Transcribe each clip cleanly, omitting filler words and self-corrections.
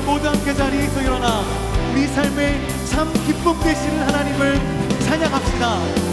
모두 함께 자리에서 일어나 우리 삶의 참 기쁨 되시는 하나님을 찬양합시다.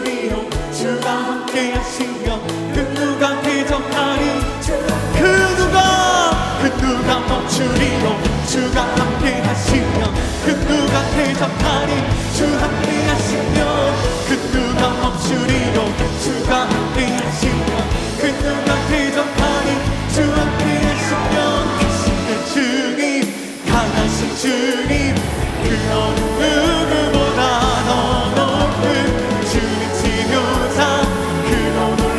멈추리요 주가 함께 하시면 그 누가 대적하리 그 누가 멈추리요 주가 함께 하시면 그 누가 대적하리 주 함께 하시면 그 누가 멈추리요 주가 함께 하시면 그 누가 대적하리 주 함께 하시면 크신 주님 강하신 주님 그 어느 누구보다 더 높은 주님 치료자 그 어느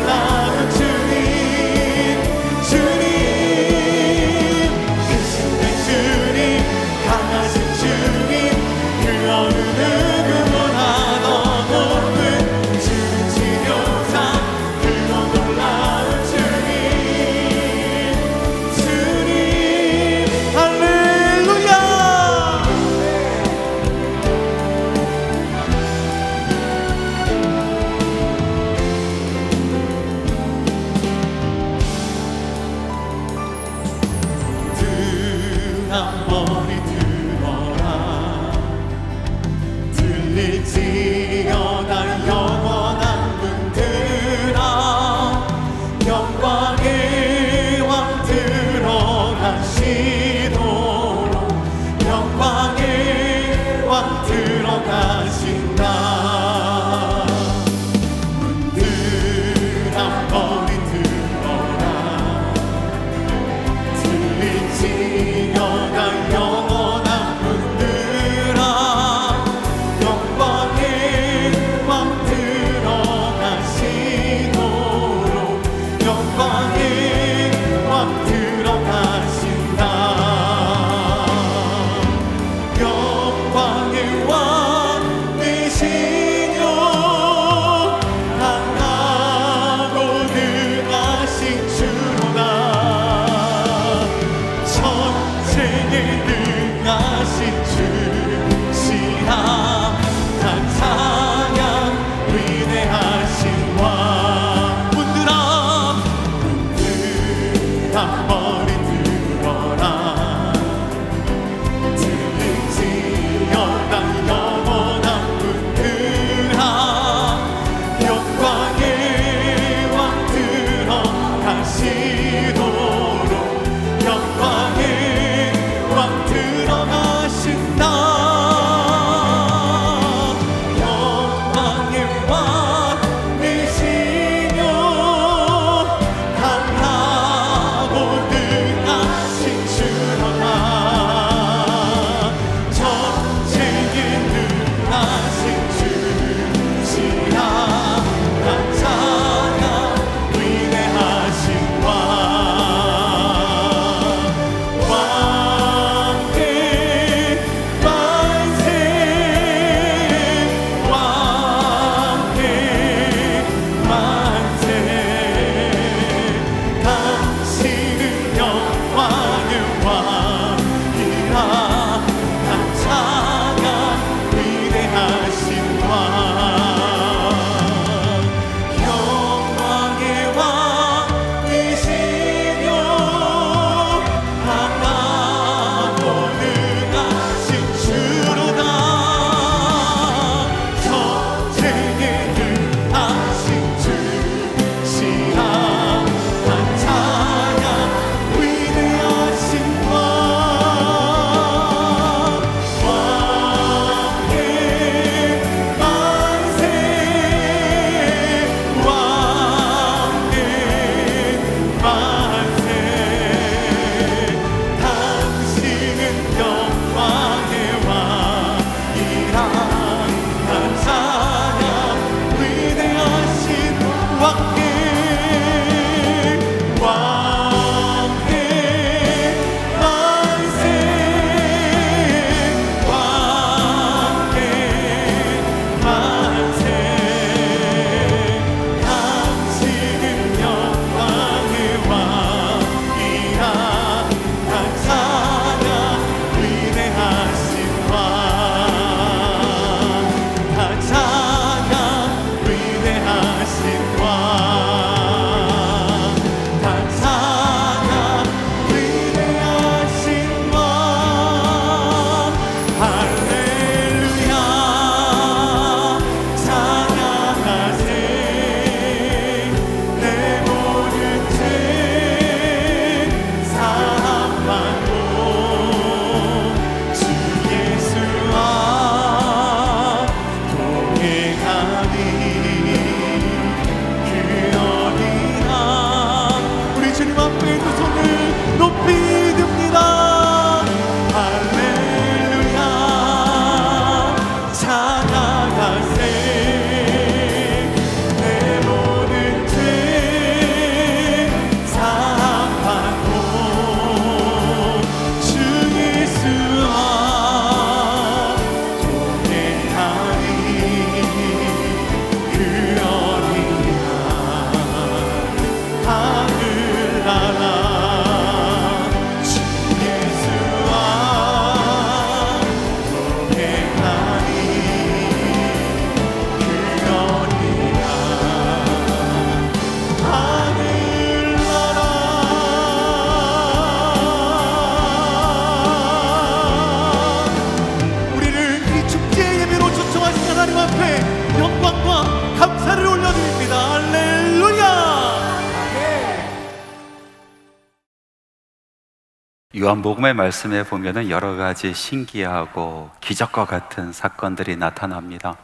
요한복음의 말씀에 보면은 여러 가지 신기하고 기적과 같은 사건들이 나타납니다.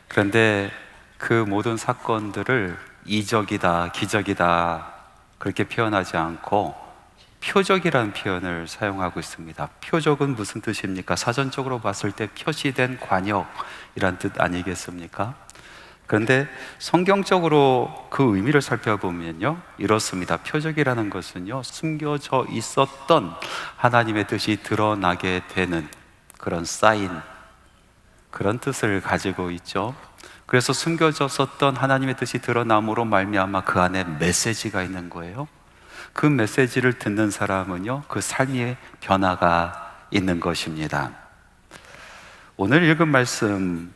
그런데 그 모든 사건들을 이적이다, 기적이다 그렇게 표현하지 않고 표적이라는 표현을 사용하고 있습니다. 표적은 무슨 뜻입니까? 사전적으로 봤을 때 표시된 관역이란 뜻 아니겠습니까? 그런데 성경적으로 그 의미를 살펴보면요, 이렇습니다. 표적이라는 것은요, 숨겨져 있었던 하나님의 뜻이 드러나게 되는 그런 사인, 그런 뜻을 가지고 있죠. 그래서 숨겨졌었던 하나님의 뜻이 드러남으로 말미암아 그 안에 메시지가 있는 거예요. 그 메시지를 듣는 사람은요, 그 삶의 변화가 있는 것입니다. 오늘 읽은 말씀,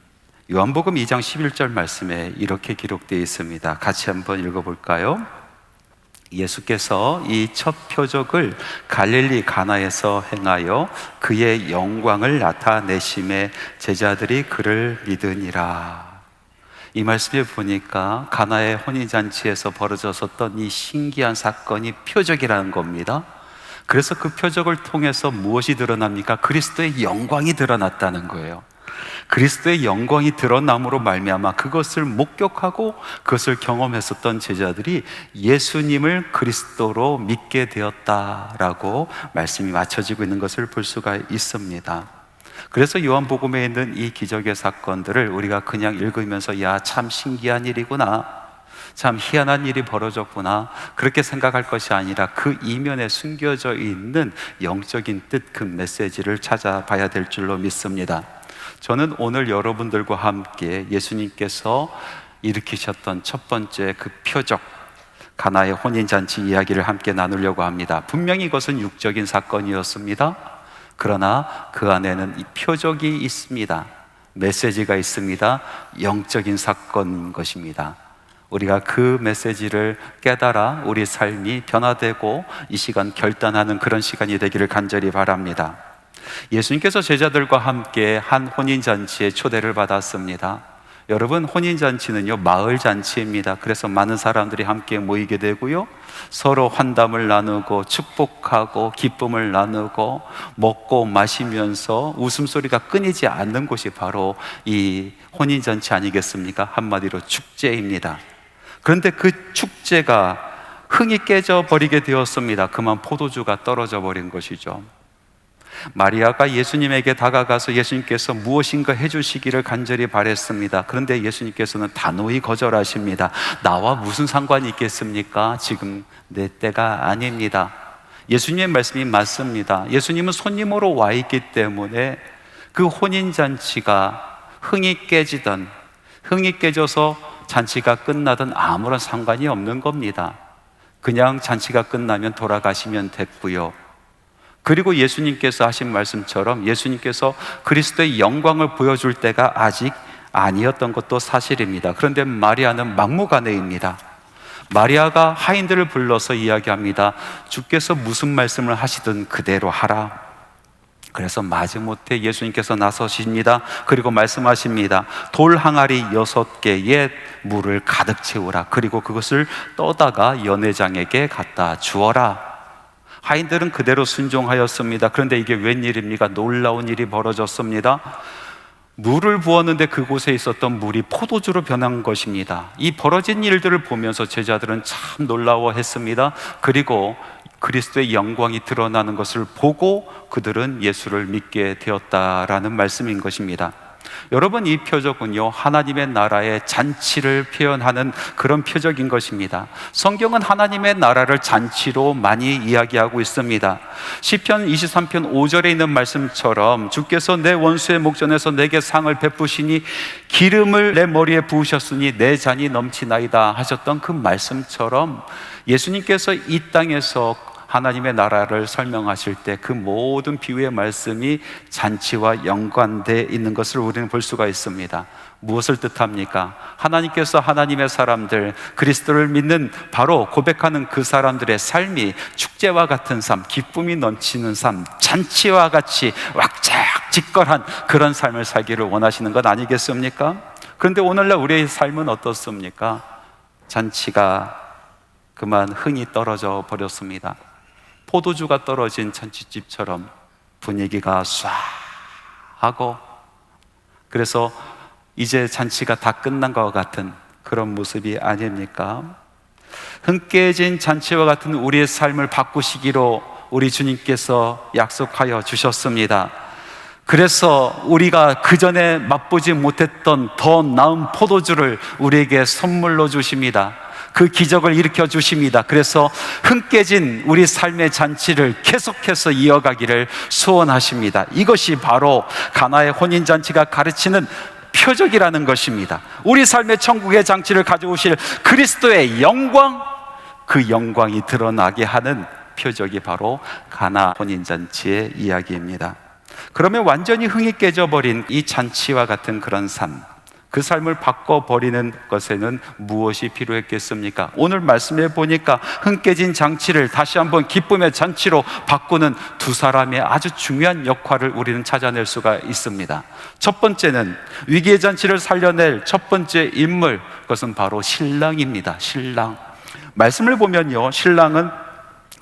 요한복음 2장 11절 말씀에 이렇게 기록되어 있습니다. 같이 한번 읽어볼까요? 예수께서 이 첫 표적을 갈릴리 가나에서 행하여 그의 영광을 나타내심에 제자들이 그를 믿으니라. 이 말씀에 보니까 가나의 혼인잔치에서 벌어졌었던 이 신기한 사건이 표적이라는 겁니다. 그래서 그 표적을 통해서 무엇이 드러납니까? 그리스도의 영광이 드러났다는 거예요. 그리스도의 영광이 드러남으로 말미암아 그것을 목격하고 그것을 경험했었던 제자들이 예수님을 그리스도로 믿게 되었다라고 말씀이 맞춰지고 있는 것을 볼 수가 있습니다. 그래서 요한복음에 있는 이 기적의 사건들을 우리가 그냥 읽으면서 야, 참 신기한 일이구나, 참 희한한 일이 벌어졌구나 그렇게 생각할 것이 아니라 그 이면에 숨겨져 있는 영적인 뜻, 그 메시지를 찾아봐야 될 줄로 믿습니다. 저는 오늘 여러분들과 함께 예수님께서 일으키셨던 첫 번째 그 표적, 가나의 혼인잔치 이야기를 함께 나누려고 합니다. 분명히 이것은 육적인 사건이었습니다. 그러나 그 안에는 이 표적이 있습니다. 메시지가 있습니다. 영적인 사건인 것입니다. 우리가 그 메시지를 깨달아 우리 삶이 변화되고 이 시간 결단하는 그런 시간이 되기를 간절히 바랍니다. 예수님께서 제자들과 함께 한 혼인잔치에 초대를 받았습니다. 여러분, 혼인잔치는요, 마을잔치입니다. 그래서 많은 사람들이 함께 모이게 되고요, 서로 환담을 나누고 축복하고 기쁨을 나누고 먹고 마시면서 웃음소리가 끊이지 않는 곳이 바로 이 혼인잔치 아니겠습니까? 한마디로 축제입니다. 그런데 그 축제가 흥이 깨져버리게 되었습니다. 그만 포도주가 떨어져 버린 것이죠. 마리아가 예수님에게 다가가서 예수님께서 무엇인가 해주시기를 간절히 바랬습니다. 그런데 예수님께서는 단호히 거절하십니다. 나와 무슨 상관이 있겠습니까? 지금 내 때가 아닙니다. 예수님의 말씀이 맞습니다. 예수님은 손님으로 와 있기 때문에 그 혼인잔치가 흥이 깨지던, 흥이 깨져서 잔치가 끝나던 아무런 상관이 없는 겁니다. 그냥 잔치가 끝나면 돌아가시면 됐고요. 그리고 예수님께서 하신 말씀처럼 예수님께서 그리스도의 영광을 보여줄 때가 아직 아니었던 것도 사실입니다. 그런데 마리아는 막무가내입니다. 마리아가 하인들을 불러서 이야기합니다. 주께서 무슨 말씀을 하시든 그대로 하라. 그래서 마지못해 예수님께서 나서십니다. 그리고 말씀하십니다. 돌 항아리 6개에 물을 가득 채우라. 그리고 그것을 떠다가 연회장에게 갖다 주어라. 하인들은 그대로 순종하였습니다. 그런데 이게 웬일입니까? 놀라운 일이 벌어졌습니다. 물을 부었는데 그곳에 있었던 물이 포도주로 변한 것입니다. 이 벌어진 일들을 보면서 제자들은 참 놀라워했습니다. 그리고 그리스도의 영광이 드러나는 것을 보고 그들은 예수를 믿게 되었다라는 말씀인 것입니다. 여러분, 이 표적은요, 하나님의 나라의 잔치를 표현하는 그런 표적인 것입니다. 성경은 하나님의 나라를 잔치로 많이 이야기하고 있습니다. 시편 23편 5절에 있는 말씀처럼 주께서 내 원수의 목전에서 내게 상을 베푸시니 기름을 내 머리에 부으셨으니 내 잔이 넘치나이다 하셨던 그 말씀처럼 예수님께서 이 땅에서 하나님의 나라를 설명하실 때 그 모든 비유의 말씀이 잔치와 연관되어 있는 것을 우리는 볼 수가 있습니다. 무엇을 뜻합니까? 하나님께서 하나님의 사람들, 그리스도를 믿는 바로 고백하는 그 사람들의 삶이 축제와 같은 삶, 기쁨이 넘치는 삶, 잔치와 같이 왁자지껄한 그런 삶을 살기를 원하시는 것 아니겠습니까? 그런데 오늘날 우리의 삶은 어떻습니까? 잔치가 그만 흥이 떨어져 버렸습니다. 포도주가 떨어진 잔치집처럼 분위기가 쏴 하고, 그래서 이제 잔치가 다 끝난 것 같은 그런 모습이 아닙니까? 흥 깨진 잔치와 같은 우리의 삶을 바꾸시기로 우리 주님께서 약속하여 주셨습니다. 그래서 우리가 그전에 맛보지 못했던 더 나은 포도주를 우리에게 선물로 주십니다. 그 기적을 일으켜 주십니다. 그래서 흥 깨진 우리 삶의 잔치를 계속해서 이어가기를 소원하십니다. 이것이 바로 가나의 혼인잔치가 가르치는 표적이라는 것입니다. 우리 삶의 천국의 잔치를 가져오실 그리스도의 영광, 그 영광이 드러나게 하는 표적이 바로 가나 혼인잔치의 이야기입니다. 그러면 완전히 흥이 깨져버린 이 잔치와 같은 그런 삶, 그 삶을 바꿔버리는 것에는 무엇이 필요했겠습니까? 오늘 말씀해 보니까 흥 깨진 잔치를 다시 한번 기쁨의 잔치로 바꾸는 두 사람의 아주 중요한 역할을 우리는 찾아낼 수가 있습니다. 첫 번째는 위기의 잔치를 살려낼 첫 번째 인물, 그것은 바로 신랑입니다. 신랑. 말씀을 보면요, 신랑은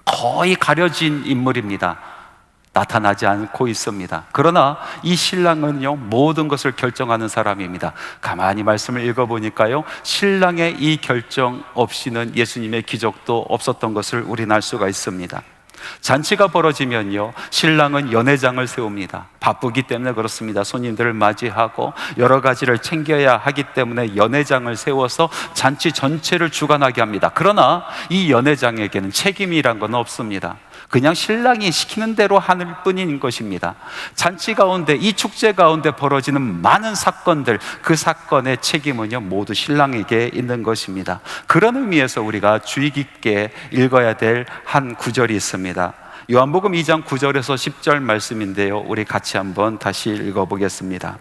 거의 가려진 인물입니다. 나타나지 않고 있습니다. 그러나 이 신랑은요, 모든 것을 결정하는 사람입니다. 가만히 말씀을 읽어보니까요, 신랑의 이 결정 없이는 예수님의 기적도 없었던 것을 우리는 알 수가 있습니다. 잔치가 벌어지면요, 신랑은 연회장을 세웁니다. 바쁘기 때문에 그렇습니다. 손님들을 맞이하고 여러 가지를 챙겨야 하기 때문에 연회장을 세워서 잔치 전체를 주관하게 합니다. 그러나 이 연회장에게는 책임이란 건 없습니다. 그냥 신랑이 시키는 대로 하는 뿐인 것입니다. 잔치 가운데, 이 축제 가운데 벌어지는 많은 사건들, 그 사건의 책임은요, 모두 신랑에게 있는 것입니다. 그런 의미에서 우리가 주의 깊게 읽어야 될 한 구절이 있습니다. 요한복음 2장 9절에서 10절 말씀인데요, 우리 같이 한번 다시 읽어보겠습니다.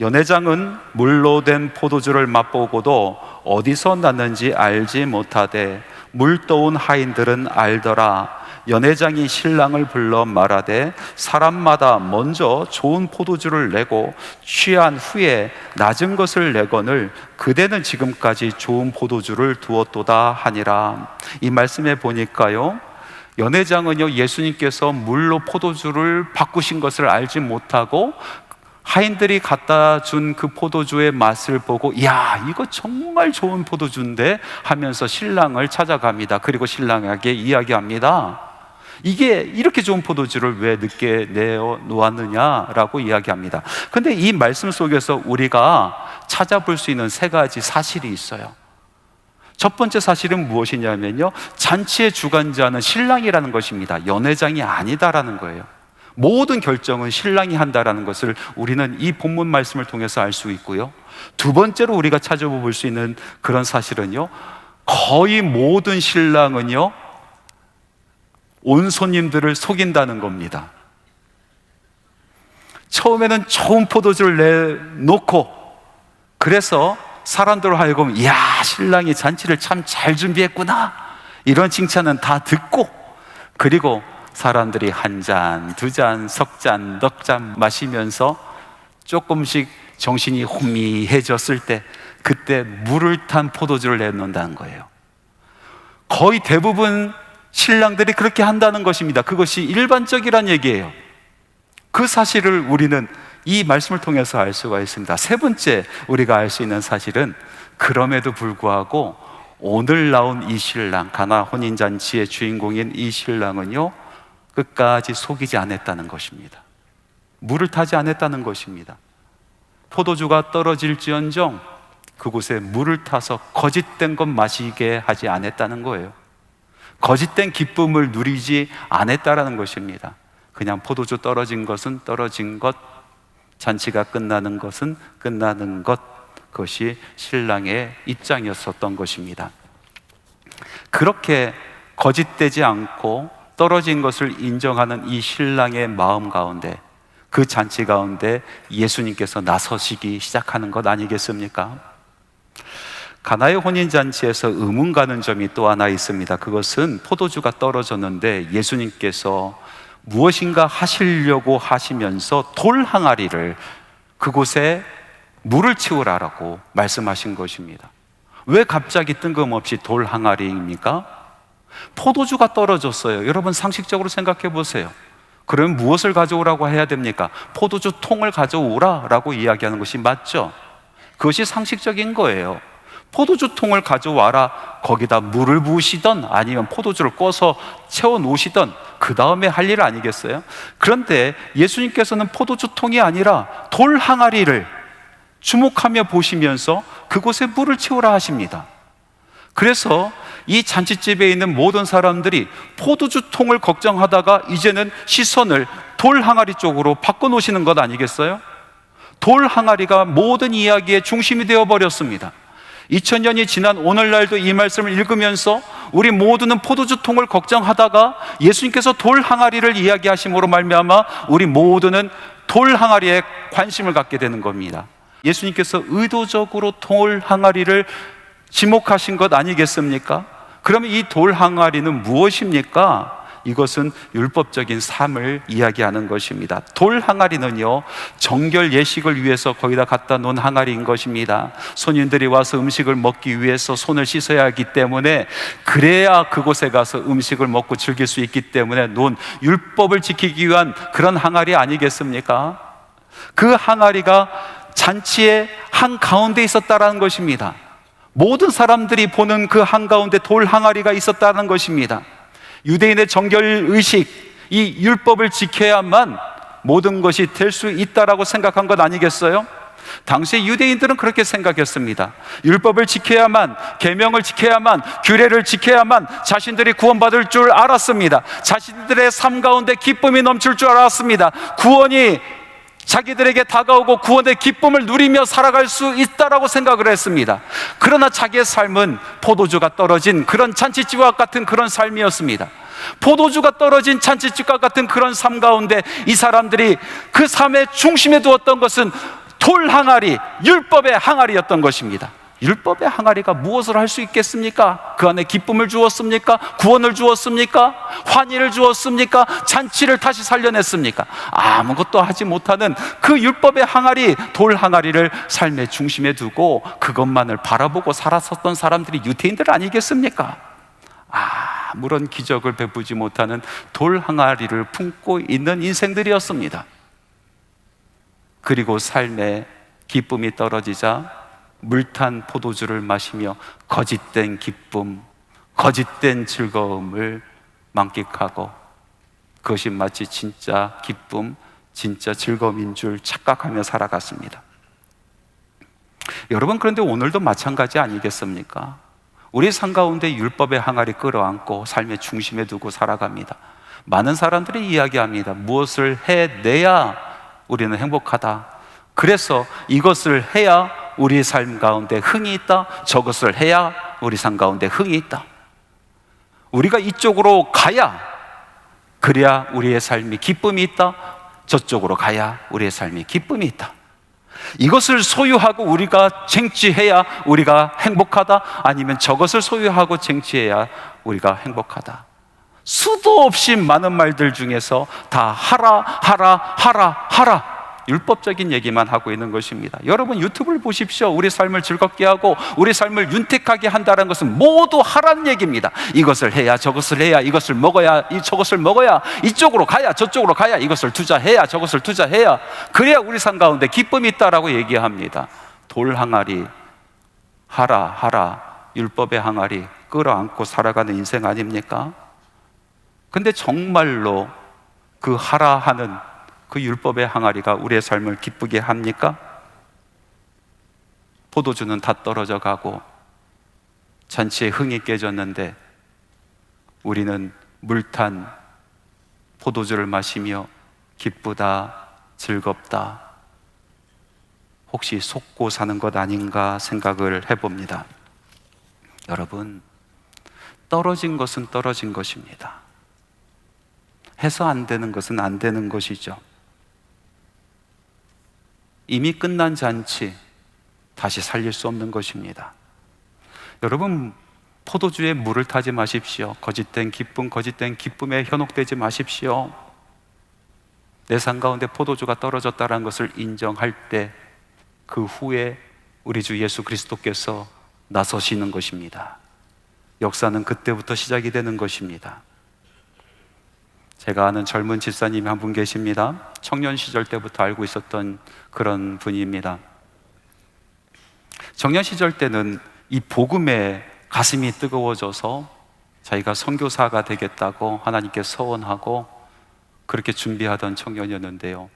연회장은 물로 된 포도주를 맛보고도 어디서 났는지 알지 못하되 물 떠온 하인들은 알더라. 연회장이 신랑을 불러 말하되 사람마다 먼저 좋은 포도주를 내고 취한 후에 낮은 것을 내거늘 그대는 지금까지 좋은 포도주를 두었도다 하니라. 이 말씀에 보니까요, 연회장은요, 예수님께서 물로 포도주를 바꾸신 것을 알지 못하고 하인들이 갖다 준 그 포도주의 맛을 보고, 야, 이거 정말 좋은 포도주인데 하면서 신랑을 찾아갑니다. 그리고 신랑에게 이야기합니다. 이게 이렇게 좋은 포도주를 왜 늦게 내어 놓았느냐라고 이야기합니다. 근데 이 말씀 속에서 우리가 찾아볼 수 있는 세 가지 사실이 있어요. 첫 번째 사실은 무엇이냐면요, 잔치의 주관자는 신랑이라는 것입니다. 연회장이 아니다라는 거예요. 모든 결정은 신랑이 한다라는 것을 우리는 이 본문 말씀을 통해서 알 수 있고요. 두 번째로 우리가 찾아볼 수 있는 그런 사실은요, 거의 모든 신랑은요, 온 손님들을 속인다는 겁니다. 처음에는 좋은 포도주를 내놓고, 그래서 사람들로 하여금, 이야, 신랑이 잔치를 참 잘 준비했구나, 이런 칭찬은 다 듣고, 그리고 사람들이 한 잔, 두 잔, 석 잔, 넉 잔 마시면서 조금씩 정신이 혼미해졌을 때, 그때 물을 탄 포도주를 내놓는다는 거예요. 거의 대부분 신랑들이 그렇게 한다는 것입니다. 그것이 일반적이란 얘기예요. 그 사실을 우리는 이 말씀을 통해서 알 수가 있습니다. 세 번째 우리가 알 수 있는 사실은, 그럼에도 불구하고 오늘 나온 이 신랑, 가나 혼인잔치의 주인공인 이 신랑은요, 끝까지 속이지 않았다는 것입니다. 물을 타지 않았다는 것입니다. 포도주가 떨어질지언정 그곳에 물을 타서 거짓된 것 마시게 하지 않았다는 거예요. 거짓된 기쁨을 누리지 않았다라는 것입니다. 그냥 포도주 떨어진 것은 떨어진 것, 잔치가 끝나는 것은 끝나는 것, 그것이 신랑의 입장이었었던 것입니다. 그렇게 거짓되지 않고 떨어진 것을 인정하는 이 신랑의 마음 가운데, 그 잔치 가운데 예수님께서 나서시기 시작하는 것 아니겠습니까? 가나의 혼인잔치에서 의문 가는 점이 또 하나 있습니다. 그것은 포도주가 떨어졌는데 예수님께서 무엇인가 하시려고 하시면서 돌 항아리를 그곳에 물을 채우라라고 말씀하신 것입니다. 왜 갑자기 뜬금없이 돌 항아리입니까? 포도주가 떨어졌어요. 여러분 상식적으로 생각해 보세요. 그러면 무엇을 가져오라고 해야 됩니까? 포도주 통을 가져오라라고 이야기하는 것이 맞죠? 그것이 상식적인 거예요. 포도주 통을 가져와라. 거기다 물을 부으시던 아니면 포도주를 꺼서 채워 놓으시던 그 다음에 할 일 아니겠어요? 그런데 예수님께서는 포도주 통이 아니라 돌 항아리를 주목하며 보시면서 그곳에 물을 채우라 하십니다. 그래서 이 잔치집에 있는 모든 사람들이 포도주 통을 걱정하다가 이제는 시선을 돌 항아리 쪽으로 바꿔놓으시는 것 아니겠어요? 돌 항아리가 모든 이야기의 중심이 되어버렸습니다. 2000년이 지난 오늘날도 이 말씀을 읽으면서 우리 모두는 포도주 통을 걱정하다가 예수님께서 돌 항아리를 이야기하심으로 말미암아 우리 모두는 돌 항아리에 관심을 갖게 되는 겁니다. 예수님께서 의도적으로 돌 항아리를 지목하신 것 아니겠습니까? 그러면 이 돌 항아리는 무엇입니까? 이것은 율법적인 삶을 이야기하는 것입니다. 돌 항아리는요, 정결 예식을 위해서 거기다 갖다 놓은 항아리인 것입니다. 손님들이 와서 음식을 먹기 위해서 손을 씻어야 하기 때문에, 그래야 그곳에 가서 음식을 먹고 즐길 수 있기 때문에 놓은 율법을 지키기 위한 그런 항아리 아니겠습니까? 그 항아리가 잔치의 한가운데 있었다라는 것입니다. 모든 사람들이 보는 그 한가운데 돌 항아리가 있었다는 것입니다. 유대인의 정결의식, 이 율법을 지켜야만 모든 것이 될 수 있다라고 생각한 것 아니겠어요? 당시 유대인들은 그렇게 생각했습니다. 율법을 지켜야만, 계명을 지켜야만, 규례를 지켜야만 자신들이 구원받을 줄 알았습니다. 자신들의 삶 가운데 기쁨이 넘칠 줄 알았습니다. 구원이 자기들에게 다가오고 구원의 기쁨을 누리며 살아갈 수 있다라고 생각을 했습니다. 그러나 자기의 삶은 포도주가 떨어진 그런 잔치집과 같은 그런 삶이었습니다. 포도주가 떨어진 잔치집과 같은 그런 삶 가운데 이 사람들이 그 삶의 중심에 두었던 것은 돌 항아리, 율법의 항아리였던 것입니다. 율법의 항아리가 무엇을 할 수 있겠습니까? 그 안에 기쁨을 주었습니까? 구원을 주었습니까? 환희를 주었습니까? 잔치를 다시 살려냈습니까? 아무것도 하지 못하는 그 율법의 항아리, 돌 항아리를 삶의 중심에 두고 그것만을 바라보고 살았었던 사람들이 유대인들 아니겠습니까? 아무런 기적을 베푸지 못하는 돌 항아리를 품고 있는 인생들이었습니다. 그리고 삶의 기쁨이 떨어지자 물탄 포도주를 마시며 거짓된 기쁨, 거짓된 즐거움을 만끽하고 그것이 마치 진짜 기쁨, 진짜 즐거움인 줄 착각하며 살아갔습니다. 여러분, 그런데 오늘도 마찬가지 아니겠습니까? 우리 삶 가운데 율법의 항아리 끌어안고 삶의 중심에 두고 살아갑니다. 많은 사람들이 이야기합니다. 무엇을 해내야 우리는 행복하다. 그래서 이것을 해야 우리의 삶 가운데 흥이 있다. 저것을 해야 우리 삶 가운데 흥이 있다. 우리가 이쪽으로 가야, 그래야 우리의 삶이 기쁨이 있다. 저쪽으로 가야 우리의 삶이 기쁨이 있다. 이것을 소유하고 우리가 쟁취해야 우리가 행복하다. 아니면 저것을 소유하고 쟁취해야 우리가 행복하다. 수도 없이 많은 말들 중에서 다 하라, 하라, 하라, 하라, 율법적인 얘기만 하고 있는 것입니다. 여러분, 유튜브를 보십시오. 우리 삶을 즐겁게 하고 우리 삶을 윤택하게 한다는 것은 모두 하라는 얘기입니다. 이것을 해야, 저것을 해야, 이것을 먹어야, 저것을 먹어야, 이쪽으로 가야, 저쪽으로 가야, 이것을 투자해야, 저것을 투자해야, 그래야 우리 삶 가운데 기쁨이 있다라고 얘기합니다. 돌 항아리, 하라, 하라, 율법의 항아리 끌어안고 살아가는 인생 아닙니까? 근데 정말로 그 하라 하는 그 율법의 항아리가 우리의 삶을 기쁘게 합니까? 포도주는 다 떨어져 가고 잔치의 흥이 깨졌는데 우리는 물탄 포도주를 마시며 기쁘다, 즐겁다, 혹시 속고 사는 것 아닌가 생각을 해봅니다. 여러분, 떨어진 것은 떨어진 것입니다. 해서 안 되는 것은 안 되는 것이죠. 이미 끝난 잔치 다시 살릴 수 없는 것입니다. 여러분, 포도주에 물을 타지 마십시오. 거짓된 기쁨, 거짓된 기쁨에 현혹되지 마십시오. 내 삶 가운데 포도주가 떨어졌다는 것을 인정할 때 그 후에 우리 주 예수 그리스도께서 나서시는 것입니다. 역사는 그때부터 시작이 되는 것입니다. 제가 아는 젊은 집사님이 한 분 계십니다. 청년 시절 때부터 알고 있었던 그런 분입니다. 청년 시절 때는 이 복음에 가슴이 뜨거워져서 자기가 선교사가 되겠다고 하나님께 서원하고 그렇게 준비하던 청년이었는데요,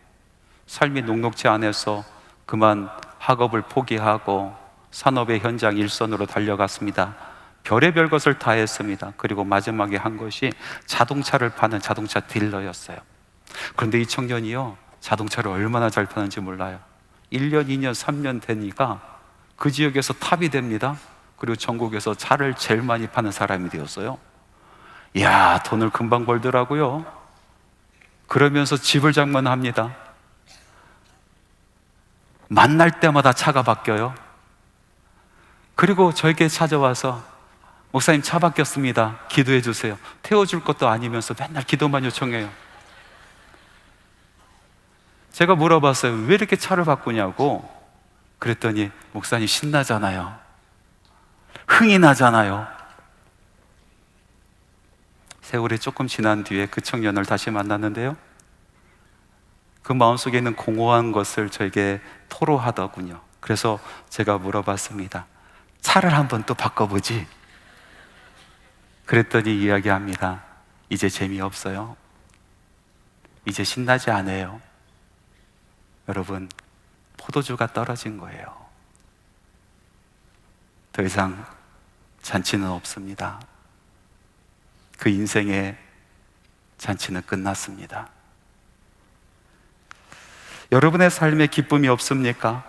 삶이 녹록지 않아서 그만 학업을 포기하고 산업의 현장 일선으로 달려갔습니다. 별의별 것을 다 했습니다. 그리고 마지막에 한 것이 자동차를 파는 자동차 딜러였어요. 그런데 이 청년이요, 자동차를 얼마나 잘 파는지 몰라요. 1년, 2년, 3년 되니까 그 지역에서 탑이 됩니다. 그리고 전국에서 차를 제일 많이 파는 사람이 되었어요. 이야, 돈을 금방 벌더라고요. 그러면서 집을 장만합니다. 만날 때마다 차가 바뀌어요. 그리고 저에게 찾아와서 목사님, 차 바뀌었습니다. 기도해 주세요. 태워줄 것도 아니면서 맨날 기도만 요청해요. 제가 물어봤어요. 왜 이렇게 차를 바꾸냐고. 그랬더니 목사님, 신나잖아요. 흥이 나잖아요. 세월이 조금 지난 뒤에 그 청년을 다시 만났는데요, 그 마음속에 있는 공허한 것을 저에게 토로하더군요. 그래서 제가 물어봤습니다. 차를 한번 또 바꿔보지. 그랬더니 이야기합니다. 이제 재미없어요. 이제 신나지 않아요. 여러분, 포도주가 떨어진 거예요. 더 이상 잔치는 없습니다. 그 인생의 잔치는 끝났습니다. 여러분의 삶에 기쁨이 없습니까?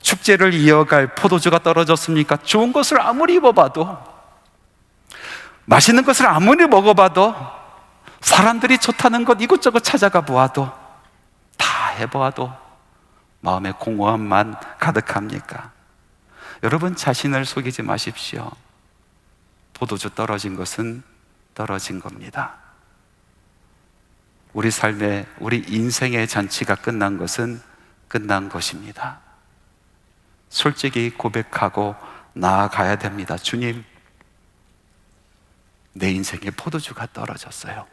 축제를 이어갈 포도주가 떨어졌습니까? 좋은 것을 아무리 입어봐도, 맛있는 것을 아무리 먹어봐도, 사람들이 좋다는 것 이곳저곳 찾아가 보아도, 다 해보아도 마음에 공허함만 가득합니까? 여러분, 자신을 속이지 마십시오. 포도주 떨어진 것은 떨어진 겁니다. 우리 삶의, 우리 인생의 잔치가 끝난 것은 끝난 것입니다. 솔직히 고백하고 나아가야 됩니다. 주님, 내 인생에 포도주가 떨어졌어요.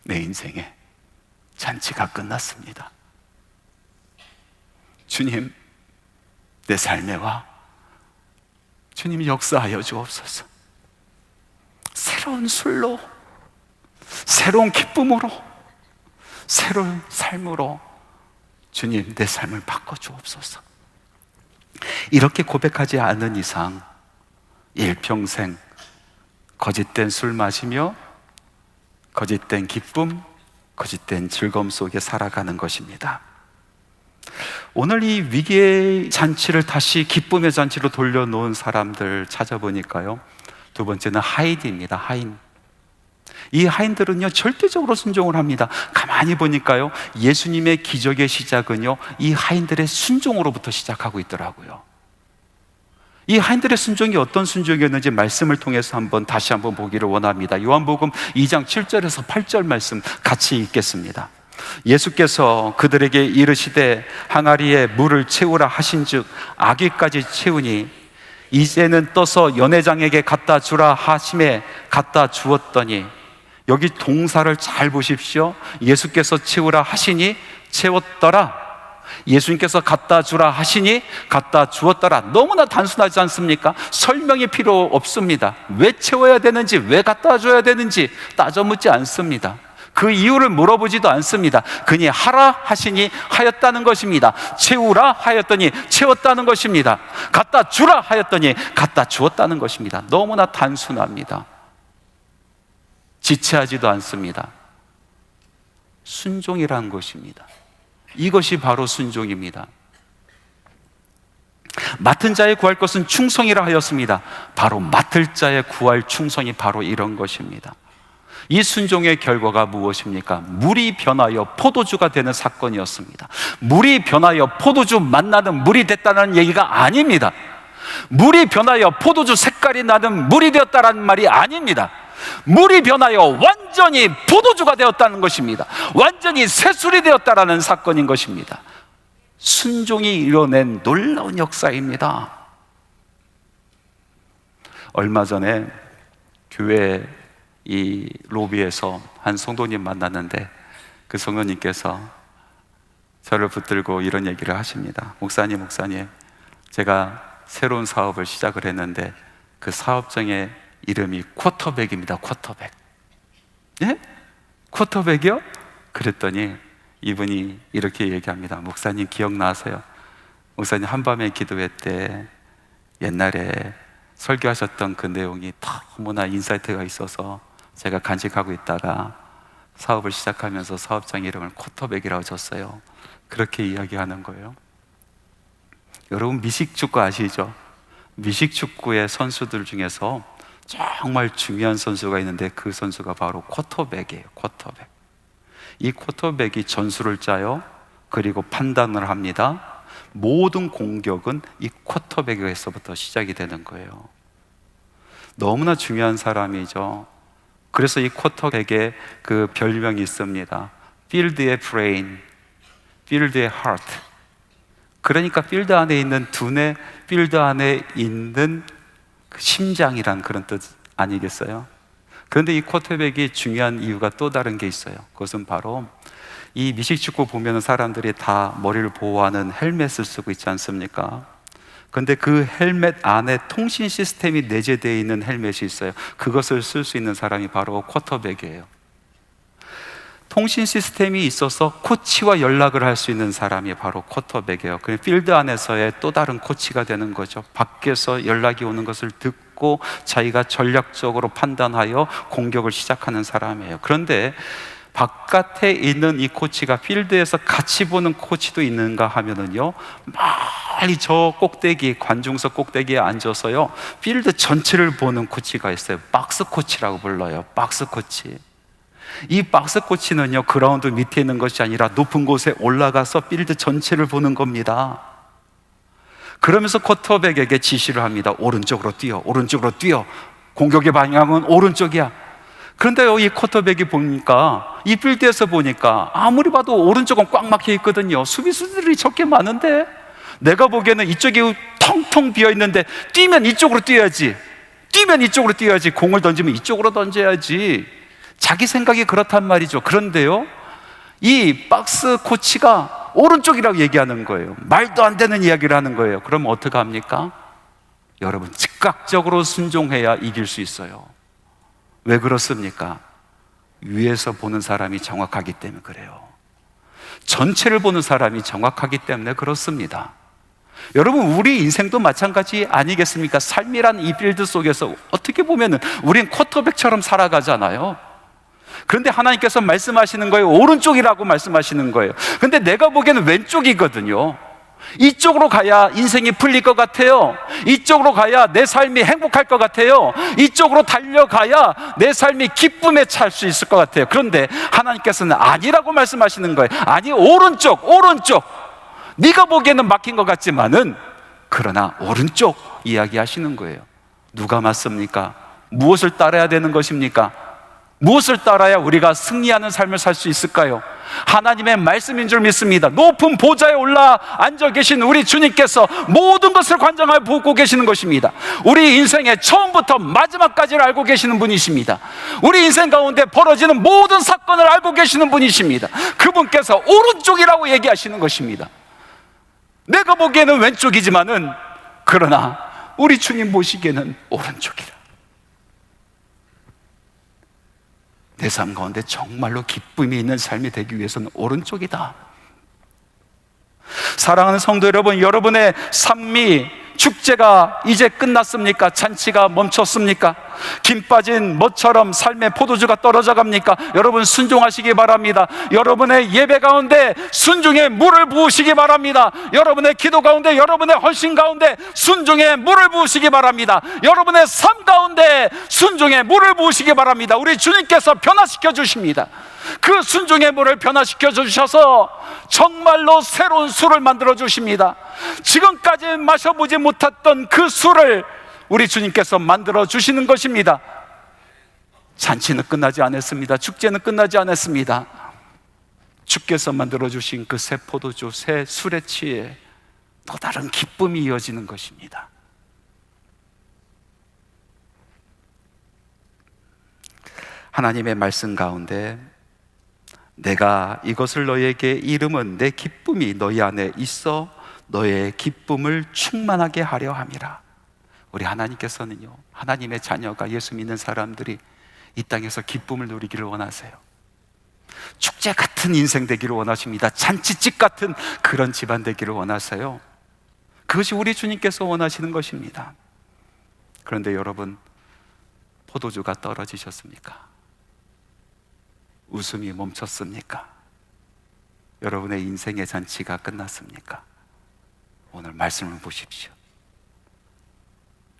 내 인생에 잔치가 끝났습니다. 주님, 내 삶에 와 주님 역사하여 주옵소서. 새로운 술로, 새로운 기쁨으로, 새로운 삶으로 주님 내 삶을 바꿔주옵소서. 이렇게 고백하지 않는 이상 일평생 거짓된 술 마시며 거짓된 기쁨, 거짓된 즐거움 속에 살아가는 것입니다. 오늘 이 위기의 잔치를 다시 기쁨의 잔치로 돌려놓은 사람들 찾아보니까요, 두 번째는 하인입니다. 하인. 이 하인들은요 절대적으로 순종을 합니다. 가만히 보니까요 예수님의 기적의 시작은요 이 하인들의 순종으로부터 시작하고 있더라고요. 이 하인들의 순종이 어떤 순종이었는지 말씀을 통해서 다시 한번 보기를 원합니다. 요한복음 2장 7절에서 8절 말씀 같이 읽겠습니다. 예수께서 그들에게 이르시되 항아리에 물을 채우라 하신즉 아귀까지 채우니 이제는 떠서 연회장에게 갖다 주라 하심에 갖다 주었더니, 여기 동사를 잘 보십시오. 예수께서 채우라 하시니 채웠더라, 예수님께서 갖다 주라 하시니 갖다 주었더라. 너무나 단순하지 않습니까? 설명이 필요 없습니다. 왜 채워야 되는지, 왜 갖다 줘야 되는지 따져 묻지 않습니다. 그 이유를 물어보지도 않습니다. 그니 하라 하시니 하였다는 것입니다. 채우라 하였더니 채웠다는 것입니다. 갖다 주라 하였더니 갖다 주었다는 것입니다. 너무나 단순합니다. 지체하지도 않습니다. 순종이라는 것입니다. 이것이 바로 순종입니다. 맡은 자에 구할 것은 충성이라 하였습니다. 바로 맡을 자에 구할 충성이 바로 이런 것입니다. 이 순종의 결과가 무엇입니까? 물이 변하여 포도주가 되는 사건이었습니다. 물이 변하여 포도주 만나는 물이 됐다는 얘기가 아닙니다. 물이 변하여 포도주 색깔이 나는 물이 되었다는 말이 아닙니다. 물이 변하여 완전히 포도주가 되었다는 것입니다. 완전히 새술이 되었다는 사건인 것입니다. 순종이 이뤄낸 놀라운 역사입니다. 얼마 전에 교회 이 로비에서 한 성도님 만났는데 그 성도님께서 저를 붙들고 이런 얘기를 하십니다. 목사님, 제가 새로운 사업을 시작을 했는데 그 사업장의 이름이 쿼터백입니다. 쿼터백. 예? 쿼터백이요? 그랬더니 이분이 이렇게 얘기합니다. 목사님 기억나세요? 목사님 한밤에 기도회 때 옛날에 설교하셨던 그 내용이 너무나 인사이트가 있어서 제가 간직하고 있다가 사업을 시작하면서 사업장 이름을 쿼터백이라고 줬어요. 그렇게 이야기하는 거예요. 여러분 미식축구 아시죠? 미식축구의 선수들 중에서 정말 중요한 선수가 있는데 그 선수가 바로 쿼터백이에요. 쿼터백. 이 쿼터백이 전술을 짜요. 그리고 판단을 합니다. 모든 공격은 이 쿼터백에서부터 시작이 되는 거예요. 너무나 중요한 사람이죠. 그래서 이 쿼터백의 그 별명이 있습니다. 필드의 브레인, 필드의 하트. 그러니까 필드 안에 있는 두뇌, 필드 안에 있는 그 심장이란 그런 뜻 아니겠어요? 그런데 이 쿼터백이 중요한 이유가 또 다른 게 있어요. 그것은 바로 이 미식축구 보면 사람들이 다 머리를 보호하는 헬멧을 쓰고 있지 않습니까? 그런데 그 헬멧 안에 통신 시스템이 내재되어 있는 헬멧이 있어요. 그것을 쓸 수 있는 사람이 바로 쿼터백이에요. 통신 시스템이 있어서 코치와 연락을 할 수 있는 사람이 바로 쿼터백이에요. 그 필드 안에서의 또 다른 코치가 되는 거죠. 밖에서 연락이 오는 것을 듣고 자기가 전략적으로 판단하여 공격을 시작하는 사람이에요. 그런데 바깥에 있는 이 코치가 필드에서 같이 보는 코치도 있는가 하면은요, 멀리 저 꼭대기, 관중석 꼭대기에 앉아서요 필드 전체를 보는 코치가 있어요. 박스 코치라고 불러요. 박스 코치. 이 박스 코치는요 그라운드 밑에 있는 것이 아니라 높은 곳에 올라가서 필드 전체를 보는 겁니다. 그러면서 쿼터백에게 지시를 합니다. 오른쪽으로 뛰어, 오른쪽으로 뛰어. 공격의 방향은 오른쪽이야. 그런데 이 쿼터백이 보니까 이 필드에서 보니까 아무리 봐도 오른쪽은 꽉 막혀 있거든요. 수비수들이 적게 많은데 내가 보기에는 이쪽이 텅텅 비어 있는데 뛰면 이쪽으로 뛰어야지, 뛰면 이쪽으로 뛰어야지, 공을 던지면 이쪽으로 던져야지. 자기 생각이 그렇단 말이죠. 그런데요 이 박스 코치가 오른쪽이라고 얘기하는 거예요. 말도 안 되는 이야기를 하는 거예요. 그럼 어떻게 합니까? 여러분 즉각적으로 순종해야 이길 수 있어요. 왜 그렇습니까? 위에서 보는 사람이 정확하기 때문에 그래요. 전체를 보는 사람이 정확하기 때문에 그렇습니다. 여러분 우리 인생도 마찬가지 아니겠습니까? 삶이란 이 필드 속에서 어떻게 보면 우린 쿼터백처럼 살아가잖아요. 그런데 하나님께서 말씀하시는 거예요. 오른쪽이라고 말씀하시는 거예요. 근데 내가 보기에는 왼쪽이거든요. 이쪽으로 가야 인생이 풀릴 것 같아요. 이쪽으로 가야 내 삶이 행복할 것 같아요. 이쪽으로 달려가야 내 삶이 기쁨에 찰 수 있을 것 같아요. 그런데 하나님께서는 아니라고 말씀하시는 거예요. 아니, 오른쪽, 오른쪽. 네가 보기에는 막힌 것 같지만은 그러나 오른쪽 이야기하시는 거예요. 누가 맞습니까? 무엇을 따라야 되는 것입니까? 무엇을 따라야 우리가 승리하는 삶을 살 수 있을까요? 하나님의 말씀인 줄 믿습니다. 높은 보좌에 올라 앉아 계신 우리 주님께서 모든 것을 관장하여 보고 계시는 것입니다. 우리 인생의 처음부터 마지막까지를 알고 계시는 분이십니다. 우리 인생 가운데 벌어지는 모든 사건을 알고 계시는 분이십니다. 그분께서 오른쪽이라고 얘기하시는 것입니다. 내가 보기에는 왼쪽이지만은 그러나 우리 주님 보시기에는 오른쪽이라. 내 삶 가운데 정말로 기쁨이 있는 삶이 되기 위해서는 오른쪽이다. 사랑하는 성도 여러분, 여러분의 삶이 축제가 이제 끝났습니까? 잔치가 멈췄습니까? 김 빠진 멋처럼 삶의 포도주가 떨어져 갑니까? 여러분 순종하시기 바랍니다. 여러분의 예배 가운데 순종의 물을 부으시기 바랍니다. 여러분의 기도 가운데, 여러분의 헌신 가운데 순종의 물을 부으시기 바랍니다. 여러분의 삶 가운데 순종의 물을 부으시기 바랍니다. 우리 주님께서 변화시켜 주십니다. 그 순종의 물을 변화시켜 주셔서 정말로 새로운 술을 만들어 주십니다. 지금까지 마셔보지 못했던 그 술을 우리 주님께서 만들어 주시는 것입니다. 잔치는 끝나지 않았습니다. 축제는 끝나지 않았습니다. 주께서 만들어 주신 그 새 포도주, 새 술에 취해 또 다른 기쁨이 이어지는 것입니다. 하나님의 말씀 가운데 내가 이것을 너희에게 이름은 내 기쁨이 너희 안에 있어 너의 기쁨을 충만하게 하려 함이라. 우리 하나님께서는요, 하나님의 자녀가 예수 믿는 사람들이 이 땅에서 기쁨을 누리기를 원하세요. 축제 같은 인생 되기를 원하십니다. 잔치집 같은 그런 집안 되기를 원하세요. 그것이 우리 주님께서 원하시는 것입니다. 그런데 여러분, 포도주가 떨어지셨습니까? 웃음이 멈췄습니까? 여러분의 인생의 잔치가 끝났습니까? 오늘 말씀을 보십시오.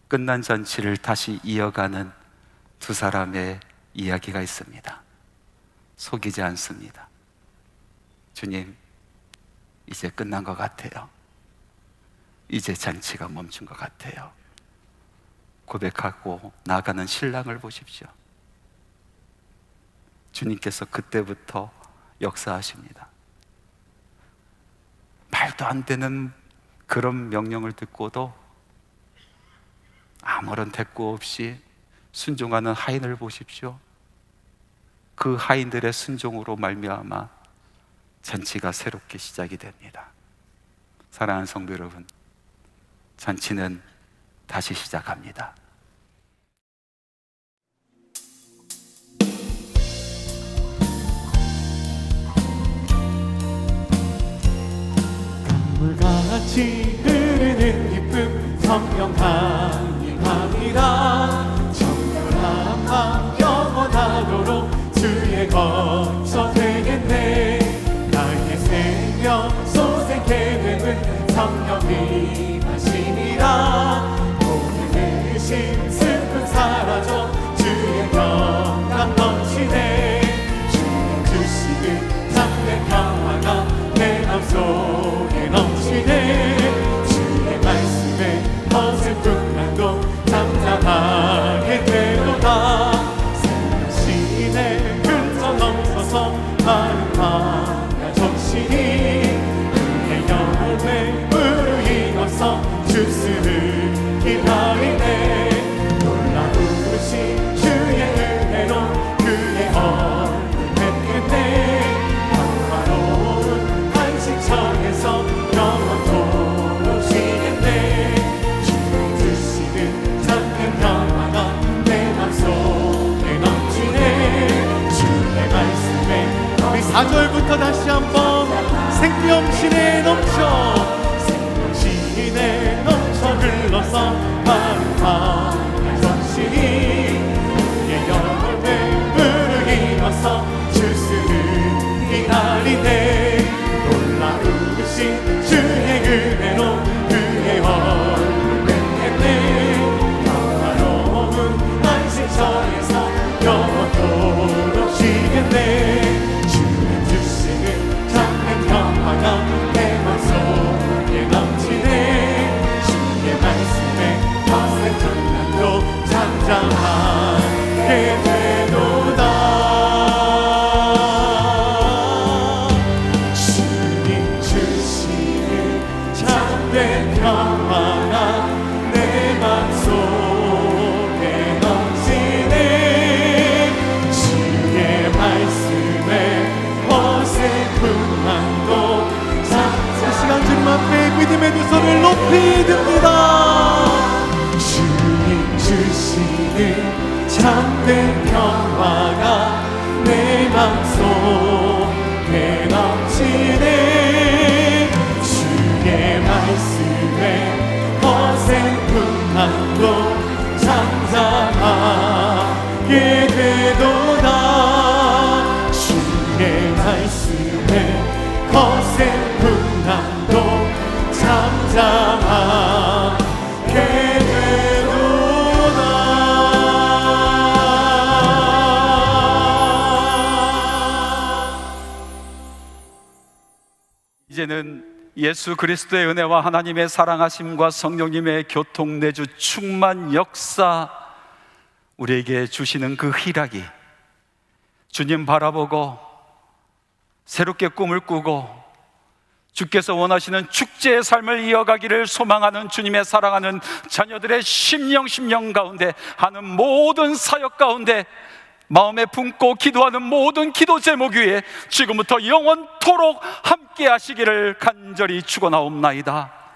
끝난 잔치를 다시 이어가는 두 사람의 이야기가 있습니다. 속이지 않습니다. 주님, 이제 끝난 것 같아요. 이제 잔치가 멈춘 것 같아요. 고백하고 나가는 신랑을 보십시오. 주님께서 그때부터 역사하십니다. 말도 안 되는 그런 명령을 듣고도 아무런 대꾸 없이 순종하는 하인을 보십시오. 그 하인들의 순종으로 말미암아 잔치가 새롭게 시작이 됩니다. 사랑하는 성도 여러분, 잔치는 다시 시작합니다. 물같이 흐르는 기쁨 성령 강림합니다. 정결한 마음 영원하도록 주의 거처 되겠네. 나의 생명 소생케 되는 성령이 하시니라. 모든 의심 슬픔 사라져 주의 평강 넘치네. 주의 주시는 참된 평화가 내 맘속에 넘치네. 주의 말씀에 어슴 풍랑도 잠잠하게 되도다. 새로운 시인의 근처 넘쳐서 마음 하나 적시니 그의 열매 무르익어서 주스를 기다리네. 놀라우신 주의 은혜로 그의 얼굴 뵙겠네. 평화로운 안식처에서 영원토록 쉬겠네. 주의 주시는 참된 평화가 내 맘속에 넘치네. 주의 말씀에 우리 4절부터 다시 한번 생명신에 넘쳐 생명신에 넘쳐 흘러서 마른 하늘 전신이 그의 영혼에 무르익어서 주스를 기다리네. 놀라우신 주의 은혜로 그의 얼굴 뵙겠네. 평화로운 안식처에서 영원토록 쉬겠네. 주의 주시는 참된 평화가 내 맘속에 넘치네. 주의 말씀에 거센 풍랑도 잠잠하게 되도다. 주님 주시는 참된 평화가 내 맘속에 넘치네. 주의 말씀에 거센 풍랑도 잠잠. 이 시간 주님 앞에 믿음의 두 손을 높이 듭니다. 주님 주시는 참된 평화가 내 맘속에 넘치네. 주의 말씀에 거센 풍랑도 잠잠하게 되도다. 주의 말씀에 거센 풍랑도 잠잠하게 되도다. 이제는 예수 그리스도의 은혜와 하나님의 사랑하심과 성령님의 교통 내주 충만 역사, 우리에게 주시는 그 희락이 주님 바라보고 새롭게 꿈을 꾸고 주께서 원하시는 축제의 삶을 이어가기를 소망하는 주님의 사랑하는 자녀들의 심령 가운데 하는 모든 사역 가운데 마음에 품고 기도하는 모든 기도 제목 위에 지금부터 영원토록 함께 하시기를 간절히 축원하옵나이다.